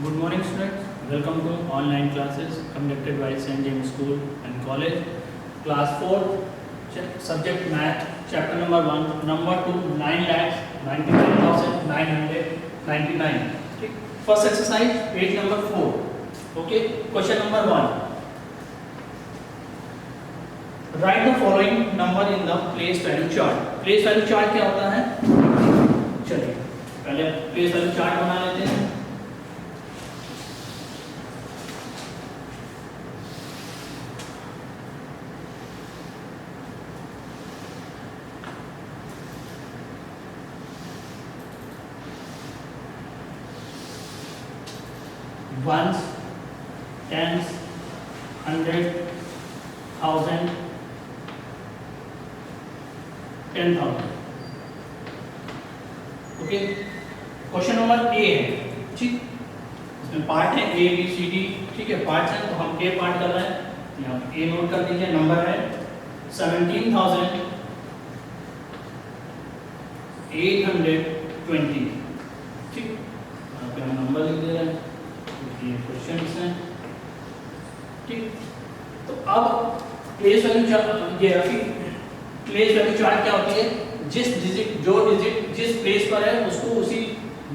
Good morning, students. Welcome to online classes conducted by St. James School and College. Class 4, subject math, chapter number 1, number 2, 9,99,999. First exercise, page number 4. Okay, question number 1. Write the following number in the place value chart. Place value chart क्या होता है? चलिए पहले place value chart बना लेते हैं. Ones, tens, hundred, thousand, 10,000. Okay, question number A है. ठीक, इसमें पार्ट है ए बी सी डी. ठीक है, पार्ट है तो हम ए पार्ट कर रहे हैं. यहाँ ए नोट कर दीजिए. नंबर है 17,820. ठीक, यहाँ पे हम नंबर लिख दे रहे हैं. ये क्वेश्चन हैं. ठीक, तो अब प्लेस वैल्यू चार्ट, ये प्लेस वैल्यू चार्ट क्या होती है? जिस डिजिट जिस प्लेस पर है उसको उसी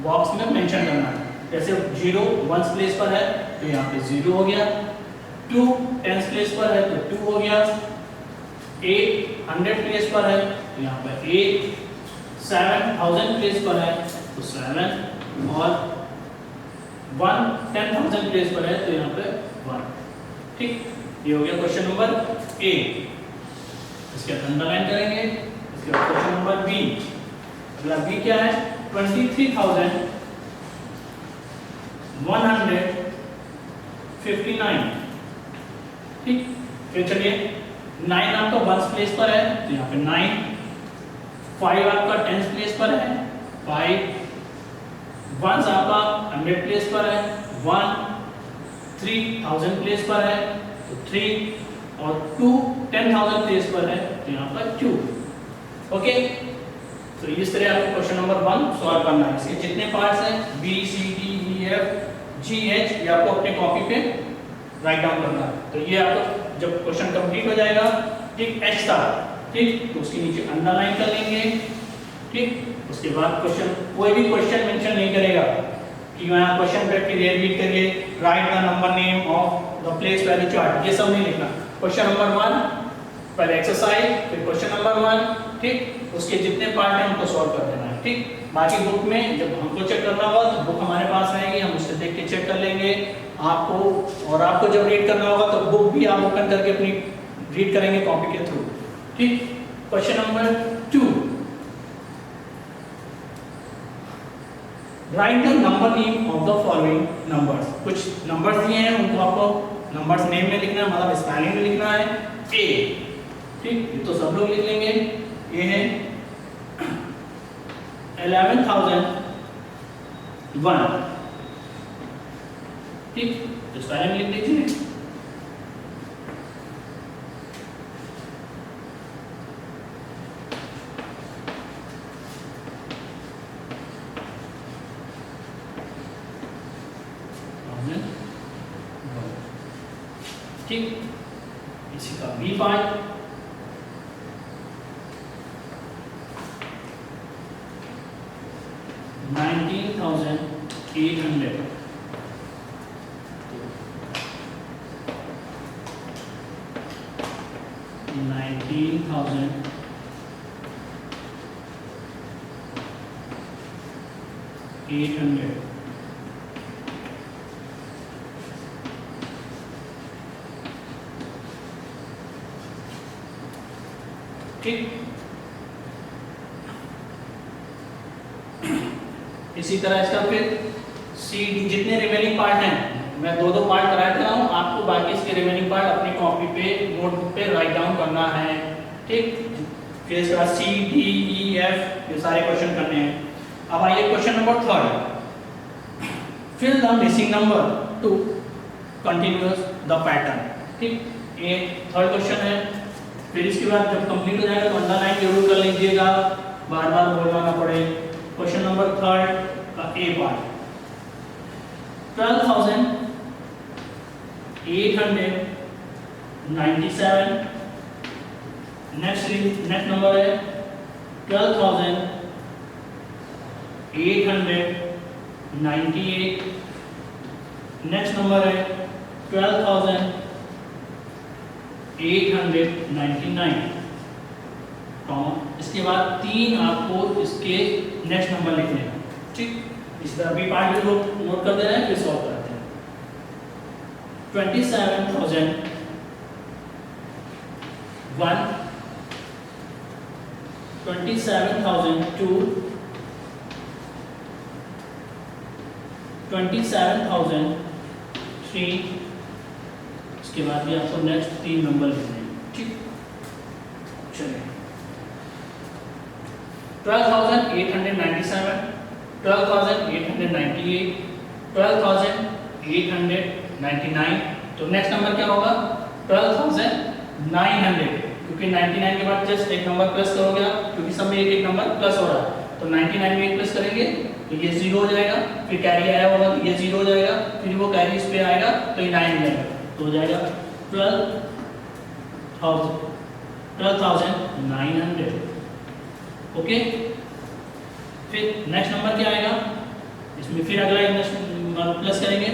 बॉक्स में मेंशन करना है. जैसे 0 वंस प्लेस पर है तो यहाँ पे 0 हो गया. 2 टेंस प्लेस पर है तो 2 हो गया. 8 100 प्लेस पर है तो यहाँ पे 8. 7 1000 प्लेस पर है तो 7. और 1 10,000 प्लेस पर है तो यहाँ पे 1. ठीक, ये हो गया क्वेश्चन नंबर ए. इसके अंडरलाइन करेंगे. इसके बाद क्वेश्चन नंबर बी. अगला बी क्या है? 23,159. ठीक, फिर चलिए 9 आपका वंस प्लेस पर है तो यहाँ पे 9. 5 आपका टेंस प्लेस पर है 5. वंस आपका 100 प्लेस पर है 1. 3,000 प्लेस पर है तो 3. और 2 10,000 प्लेस पर है तो यहाँ पर 2. ओके, तो इस तरह आपको क्वेश्चन नंबर 1 सॉल्व करना है. इसके जितने पार्ट्स हैं B C D E F G H, ये आपको अपने कॉपी पे राइट डाउन करना है. तो ये आपको जब क्वेश्चन कंप्लीट हो जाएगा, ठीक, एच था, ठीक, तो उसके नीचे अंडरलाइन कर लेंगे. ठीक, उसके बाद क्वेश्चन, कोई भी क्वेश्चन मेंशन नहीं करेगा कि यहाँ क्वेश्चन पे रीड करिए, right the number name of the place value chart, ये सब नहीं लिखना. क्वेश्चन नंबर 1 पहले एक्सरसाइज, फिर क्वेश्चन नंबर 1. ठीक, उसके जितने पार्ट हैं उनको सॉल्व कर देना है. ठीक, बाकी बुक में जब हमको चेक करना होगा तो बुक हमारे पास रहेगी, हम उससे देख के चेक कर लेंगे आपको. और आपको जब रीड करना होगा तो बुक भी आप ओपन करके अपनी रीड करेंगे कॉपी के थ्रू. ठीक, question number 2. Right the number name of the following numbers. कुछ नंबर्स दिए हैं, उनको आपको नंबर्स नेम में लिखना है, मतलब स्पेलिंग में लिखना है. ए, ठीक, ये तो सब लोग लिख लेंगे. ये है 11,001. ठीक, तो स्पेलिंग लिख लीजिए. ठीक, इसी का बी पार्ट. $19,800. 19,800. ठीक, इसी तरह इसका फिर सी डी जितने रिमेनिंग पार्ट हैं, मैं 2-2 पार्ट कराया था हूँ आपको, बाकी इसके रिमेनिंग पार्ट अपनी कॉपी पे नोटबुक पे राइट डाउन करना है. ठीक, फिर इसके बाद सी डी ई एफ ये सारे क्वेश्चन करने हैं. अब आइए question number 3. Fill the missing number to continuous the pattern. ठीक, ये थर्ड क्वेश्चन है. फिर इसके बाद जब कंप्लीट हो जाएगा तो अंडरलाइन जरूर कर लीजिएगा, बार बार बोलना ना पड़े. क्वेश्चन नंबर 3 का ए पार्ट. 12,897। नेक्स्ट नंबर है 12,898। नेक्स्ट नंबर है 12,899। इसके बाद 3 आपको इसके नेक्स्ट नंबर लिखने हैं, ठीक। इस तरह बी पार्ट भी नोट कर दे रहे हैं, फिर सॉल्व करते हैं। 27,001, 27,002, 27,003। इसके बाद भी आपको नेक्स्ट 3 नंबर लिखने हैं, ठीक। चलिए 12,897, 12,898, 12,899। तो नेक्स्ट नंबर क्या होगा 12,900, क्योंकि 99 के बाद जस्ट एक नंबर प्लस करोगे आप, क्योंकि सब में एक एक नंबर प्लस हो रहा है। तो 99 में एक प्लस करेंगे तो ये 0 हो जाएगा, फिर कैरी आया होगा तो ये 0 हो जाएगा, फिर वो कैरी इस पे आएगा तो ये 9 हो जाएगा, तो हो जाएगा 12,900। ओके, फिर नेक्स्ट नंबर क्या आएगा, इसमें फिर अगला एक प्लस करेंगे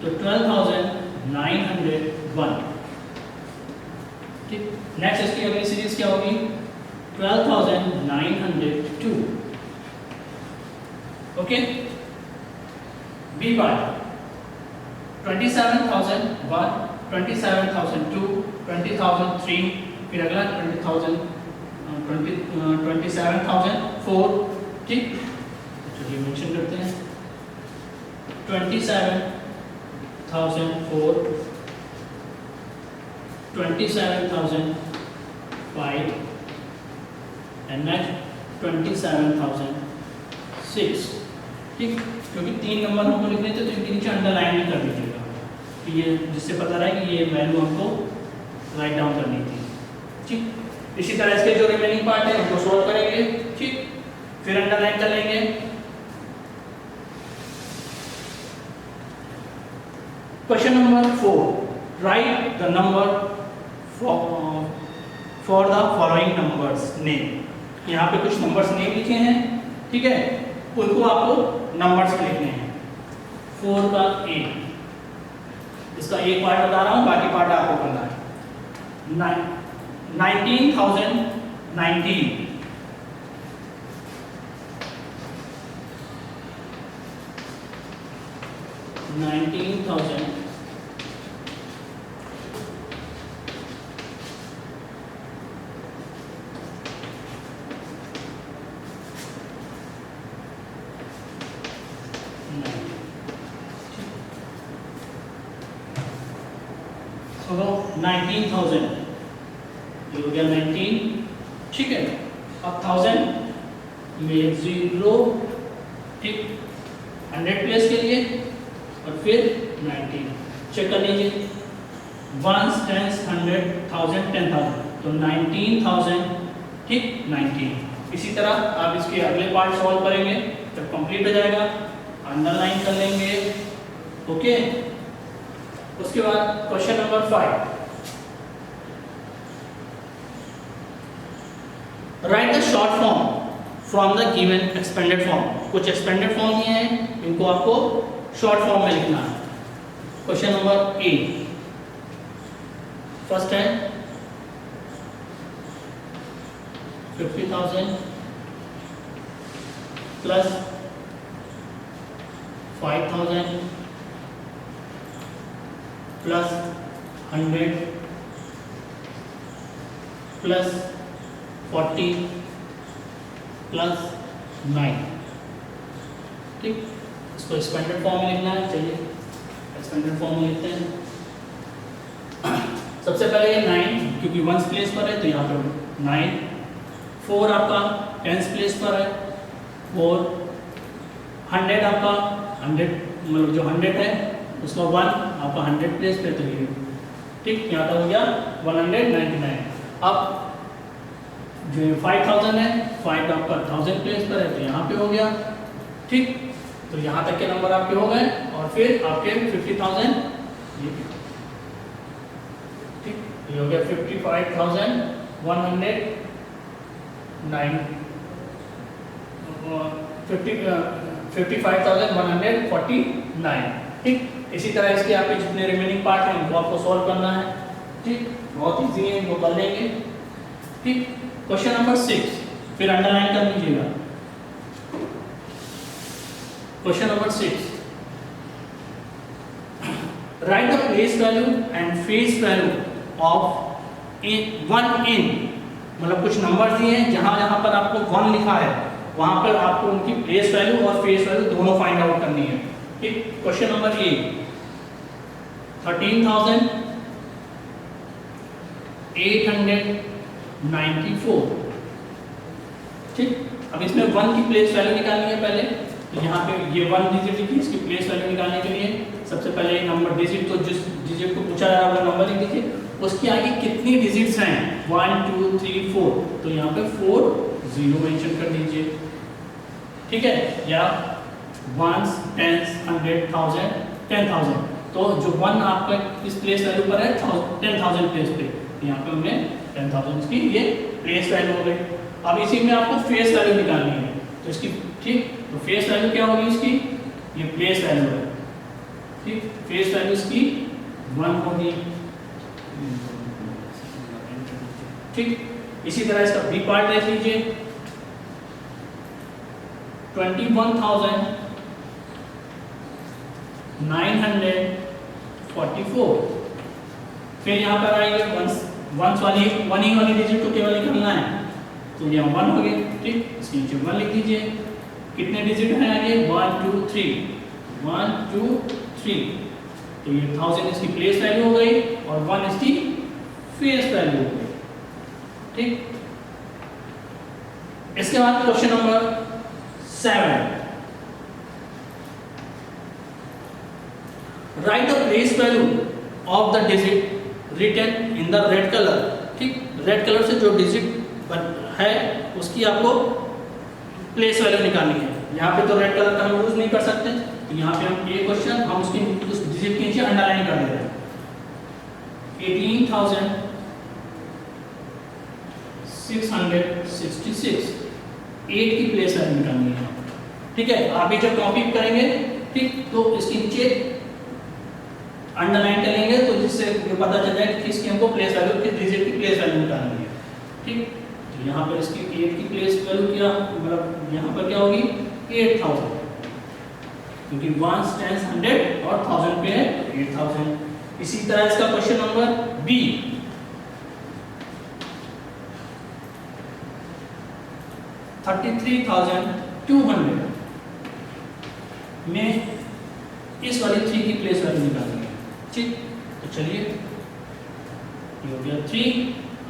तो 12,901, ठीक। नेक्स्ट इसकी अगली सीरीज क्या होगी 12,902। ओके, बी पार्ट 27,001, 27,002, 20,003, फिर अगला 27,004, ठीक। चलिए मेंशन करते हैं 27,004, 27,005 एंड नेक्स्ट 27,006, ठीक। क्योंकि 3 नंबर हमको लिखने थे तो इनके नीचे अंडरलाइन भी कर दीजिएगा, तो ये जिससे पता रहे कि ये वैल्यू हमको राइट डाउन करनी थी, ठीक। इसी तरह इसके जो रिमेनिंग पार्ट है उनको सॉल्व करेंगे, ठीक। फिर अंडरलाइन कर लेंगे। Question number 4, right the number for the following numbers name. यहाँ पे कुछ नंबर्स नेम लिखे हैं, ठीक है, उनको आपको नंबर्स में लिखने हैं। 4 का ए, इसका एक पार्ट बता रहा हूँ, बाकी पार्ट आपको करना है। 19,019, 19,000, 19,000 ये हो गया 19, ठीक है। अब 1000 में 0, ठीक, 100 प्लेस के लिए और फिर 19 चेक कर लीजिए, 1 10 100 1000 10,000, तो 19,000, ठीक, 19। इसी तरह आप इसके अगले पार्ट सॉल्व करेंगे जब कंप्लीट हो जाएगा, अंडरलाइन कर लेंगे, ओके। उसके बाद question number 5, right the short form from the given expanded form. कुछ एक्सपेंडेड फॉर्म दिए हैं, इनको आपको शॉर्ट फॉर्म में लिखना है। क्वेश्चन नंबर 8, फर्स्ट है 50,000 प्लस 5,000 प्लस 100 प्लस 40 प्लस 9, ठीक। इसको एक्सपेंडेड फॉर्म में लिखना है, चलिए एक्सपेंडेड फॉर्म में लिखते हैं। सबसे पहले ये 9, क्योंकि 1 प्लेस पर है तो यहाँ पर 9, 4 आपका 10 प्लेस पर है 4, 100 आपका 100 मतलब जो 100 है उसका 1 आपका 100 प्लेस पे, तो ये ठीक यहाँ तक हो गया 199। अब जो 5,000 है, 5 आपका 1000 प्लेस पर है तो यहाँ पे हो गया, ठीक। तो यहाँ तक के नंबर आपके हो गए और फिर आपके 50,000 ठीक, ये हो गया 55,149 ठीक। इसी तरह इसके आपके जितने रिमेनिंग पार्ट हैं उनको आपको सॉल्व करना है ठीक, बहुत इजी है, इनको कर लेंगे ठीक। क्वेश्चन नंबर 6 फिर अंडरलाइन कर लीजिएगा। Question number 6, right the place value and face value of one in, मतलब कुछ नंबर दिए हैं जहां जहां पर आपको 1 लिखा है वहां पर आपको उनकी प्लेस वैल्यू और फेस वैल्यू दोनों फाइंड आउट करनी है ठीक। क्वेश्चन नंबर 8, 13,894 ठीक। अब इसमें 1 की प्लेस वैल्यू निकालनी है पहले, तो यहाँ पे ये 1 डिजिट लिखी, इसकी प्लेस वैल्यू निकालने के लिए सबसे पहले ये नंबर डिजिट, तो जिस डिजिट को पूछा जा रहा है वो नंबर लिख दीजिए, उसके आगे कितनी डिजिट्स हैं 1 2 3 4, तो यहाँ पे 4 0 मेंशन कर दीजिए ठीक है, या 1s 10s 100 1000 10,000, तो जो 1 आपका इस प्लेस वैल्यू पर है 10,000 प्लेस पे, यहाँ पे हमने 10,000 की ये प्लेस वैल्यू हो गई। अब इसी में आपको फेस वैल्यू निकालनी है, तो इसकी ठीक, तो फेस वैल्यू क्या होगी इसकी, ये प्लेस वैल्यू है ठीक, फेस वैल्यू इसकी 1 होगी ठीक। इसी तरह इसका बी पार्ट देख लीजिए, 21,944, फिर यहाँ पर आएंगे वंस वाली 1 ही वाली डिजिट को केवल निकालना है, तो यहाँ 1 हो गए ठीक, इसके नीचे 1 लिख दीजिए। कितने डिजिट हैं आगे 1 2 3 1 2 3, तो ये 1000 इसकी प्लेस वैल्यू हो गई और 1 इसकी फेस वैल्यू हो गई ठीक। इसके बाद question number 7, write the place value of the digit written in the red colour ठीक, रेड कलर से जो डिजिट है उसकी आपको प्लेस वैल्यू निकालनी है। यहाँ पे तो रेड कलर का हम यूज नहीं कर सकते, तो यहाँ पे हम ये क्वेश्चन हम उसकी उस डिजिट के नीचे अंडरलाइन कर दे रहे हैं। 18,666 8 की प्लेस वैल्यू निकालनी है ठीक है। आप ये जब कॉपी करेंगे ठीक, तो इसके नीचे अंडरलाइन करेंगे तो जिससे पता चल जाए कि इसकी हमको प्लेस वैल्यू, किस डिजिट की प्लेस वैल्यू निकालनी है ठीक। तो यहाँ पर इसकी 8 की प्लेस वैल्यू क्या, मतलब यहाँ पर क्या होगी 8,000, क्योंकि 1s 10s 100 और 1000 पे है 8,000। इसी तरह इसका क्वेश्चन नंबर बी, 33,200 में इस वाली 3 की प्लेस वैल्यू निकालनी है ठीक। तो चलिए ये हो गया 3,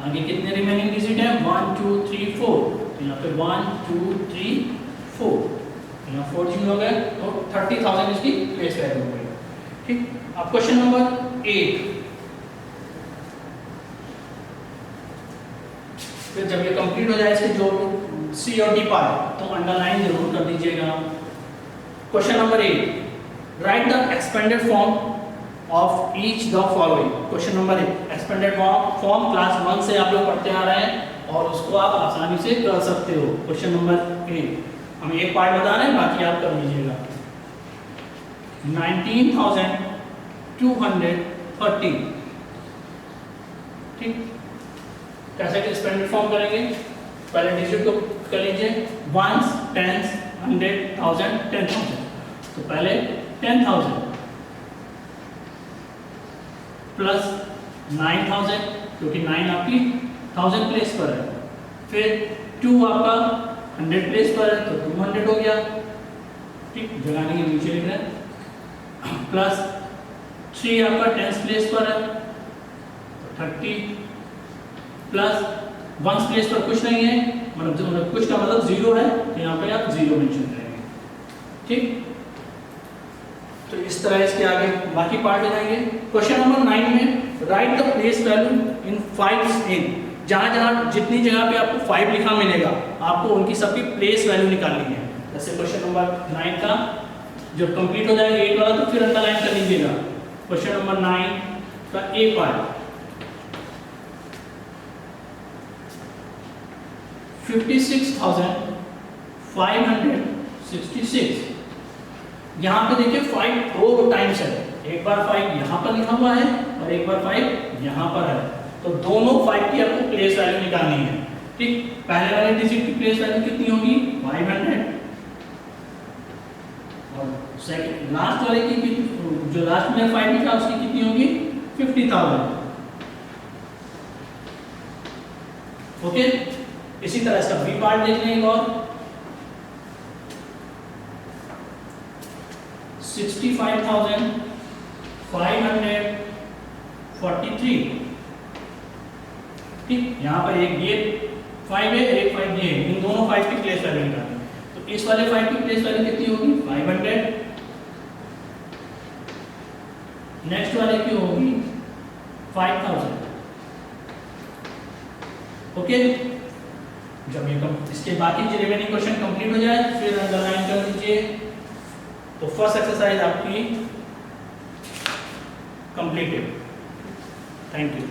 आगे कितने रिमेनिंग डिजिट है 1 2 3 4, तो यहाँ पे 1 2 3 4, यहाँ 4 0 हो गए, तो 30,000 इसकी प्लेस वैल्यू हो गई ठीक। अब क्वेश्चन नंबर 8, फिर जब ये कंप्लीट हो जाए इसके जो सी और डी पार्ट, तो अंडरलाइन जरूर कर दीजिएगा। Question number 8, right the expanded form of each the following. Question number 8, expanded form class 1 से आप लोग पढ़ते आ रहे हैं और उसको आप आसानी से कर सकते हो। क्वेश्चन नंबर 8 हम एक पार्ट बता रहे हैं, बाकी आप कर लीजिएगा। 19,230 ठीक, कैसे एक्सपेंडेड फॉर्म करेंगे, पहले डिजिट को कर लीजिए 1s 10s 100 1000 10,000, तो पहले 10,000 प्लस 9,000, क्योंकि 9 आपकी 1000 प्लेस पर है, फिर 2 आपका 100 प्लेस पर है तो 200 हो गया ठीक, जगह नहीं है नीचे लिख रहे हैं, प्लस 3 आपका 10 प्लेस पर है तो 30, प्लस 1 प्लेस पर कुछ नहीं है, मतलब कुछ का मतलब 0 है, तो यहाँ पे आप 0 मेंशन करेंगे ठीक। तो इस तरह इसके आगे बाकी पार्ट हो जाएंगे। क्वेश्चन नंबर 9 में right the place value in 5 इन, जहां जितनी जगह पे आपको 5 लिखा मिलेगा आपको उनकी सबकी प्लेस वैल्यू निकालनी है। जैसे क्वेश्चन नंबर 9 का जब कंप्लीट हो जाएगा 8 वाला, तो फिर अंदर क्वेश्चन नंबर 9 का ए पार्ट 56,566। यहाँ पे देखिए 5 दो टाइम्स है, एक बार 5 यहाँ पर लिखा हुआ है और एक बार 5 यहाँ पर है, तो दोनों 5 की आपको प्लेस वैल्यू निकालनी है। ठीक, पहले वाले डिजिट की प्लेस वैल्यू कितनी होगी 500 और सेकंड लास्ट वाले की जो लास्ट में 5 लिखा उसकी कितनी होगी 50,000। ओके, इसी तरह इसका बी पार्ट देख लें एक और 65,543। ठीक, यहाँ पर एक ये 5 है, एक 5 ये है, इन दोनों 5 की प्लेस वैल्यू निकालें। तो इस वाले 5 की प्लेस वैल्यू कितनी होगी 500, नेक्स्ट वाले की होगी 5000। ओके, जब ये इसके बाकी के रिमेनिंग क्वेश्चन कंप्लीट हो जाए फिर अंडरलाइन कर दीजिए। तो फर्स्ट एक्सरसाइज आपकी कंप्लीटेड। Thank you.